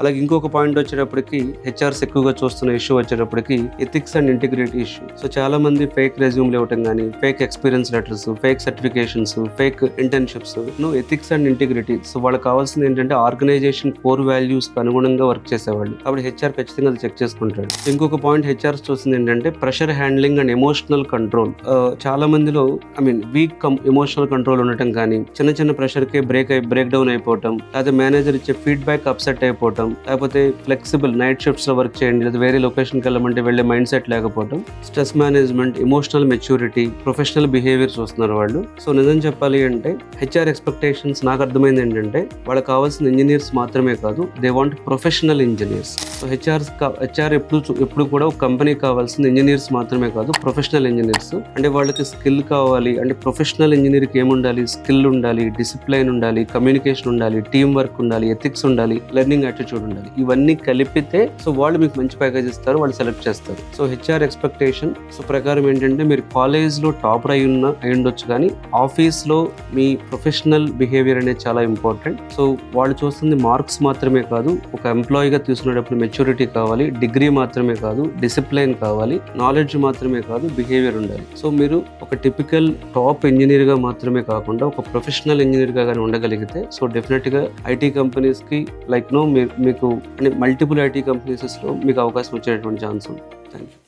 అలాగే ఇంకొక పాయింట్ వచ్చేటప్పటికి హెచ్ఆర్స్ ఎక్కువగా చూస్తున్న ఇష్యూ వచ్చేటప్పటికి ethics and integrity issue. So చాలా మంది ఫేక్ రెజ్యూమ్లు ఇవ్వటం కానీ, fake experience letters, fake certifications, fake internships, ethics and integrity. So వాళ్ళకి కావాల్సింది ఏంటంటే ఆర్గనైజేషన్ కోర్ వాల్యూస్ కి అనుగుణంగా వర్క్ చేసేవాళ్ళు. కాబట్టి హెచ్ఆర్ ఖచ్చితంగా అది చెక్ చేసుకుంటాడు. ఇంకొక పాయింట్ హెచ్ఆర్స్ చూస్తుంది ఏంటంటే pressure handling and emotional control. చాలా మందిలో వీక్ ఎమోషనల్ కంట్రోల్ ఉండటం కానీ, చిన్న చిన్న ప్రెషర్ కే బ్రేక్ డౌన్ అయిపోవటం, లేదా మేనేజర్ ఇచ్చే ఫీడ్బ్యాక్ అప్సెట్ అయిపోవటం, లేకపోతే ఫ్లెక్సిబుల్ నైట్ షిఫ్ట్స్ లో వర్క్ చేయండి, లేదా వేరే లొకేషన్కి వెళ్ళమంటే వెళ్ళే మైండ్ సెట్ లేకపోవడం, stress management, emotional maturity, professional behaviour చూస్తున్నారు వాళ్ళు. సో నిజం చెప్పాలి అంటే హెచ్ఆర్ ఎక్స్పెక్టేషన్స్ నాకు అర్థమైంది ఏంటంటే వాళ్ళకి కావాల్సిన ఇంజనీర్స్ మాత్రమే కాదు, they want professional engineers. So HR ఎప్పుడు కూడా ఒక కంపెనీకి కావాల్సిన ఇంజనీర్స్ మాత్రమే కాదు, ప్రొఫెషనల్ ఇంజనీర్స్. అంటే వాళ్ళకి స్కిల్ కావాలి. అంటే ప్రొఫెషనల్ ఇంజనీర్కి ఏముండాలి? స్కిల్ ఉండాలి, డిసిప్లైన్ ఉండాలి, కమ్యూనికేషన్ ఉండాలి, టీం వర్క్ ఉండాలి, ఎథిక్స్ ఉండాలి, లెర్నింగ్ యాటిట్యూడ్ ఉండాలి. ఇవన్నీ కలిపితే సో వాళ్ళు మీకు మంచి ప్యాకేజ్ ఇస్తారు, వాళ్ళు సెలెక్ట్ చేస్తారు. సో హెచ్ఆర్ ఎక్స్పెక్టేషన్ సో ప్రకారం ఏంటంటే మీరు కాలేజ్లో టాపర్ అయి ఉండొచ్చు, కానీ ఆఫీస్లో మీ ప్రొఫెషనల్ బిహేవియర్ అనేది చాలా ఇంపార్టెంట్. సో వాళ్ళు చూస్తుంది మార్క్స్ మాత్రమే కాదు, ఒక ఎంప్లాయీగా తీసుకునేటప్పుడు మెచ్యూరిటీ కావాలి, డిగ్రీ మాత్రమే కాదు, డిసిప్లైన్ కావాలి, నాలెడ్జ్ మాత్రమే కాదు, బిహేవియర్ ఉండాలి. సో మీరు ఒక టిపికల్ టాప్ ఇంజనీర్గా మాత్రమే కాకుండా ఒక ప్రొఫెషనల్ ఇంజనీర్గా కానీ ఉండగలిగితే సో డెఫినెట్గా ఐటీ కంపెనీస్కి మీకు మల్టిపుల్ ఐటీ కంపెనీస్లో మీకు అవకాశం వచ్చేటువంటి ఛాన్స్ ఉంది. Thank you.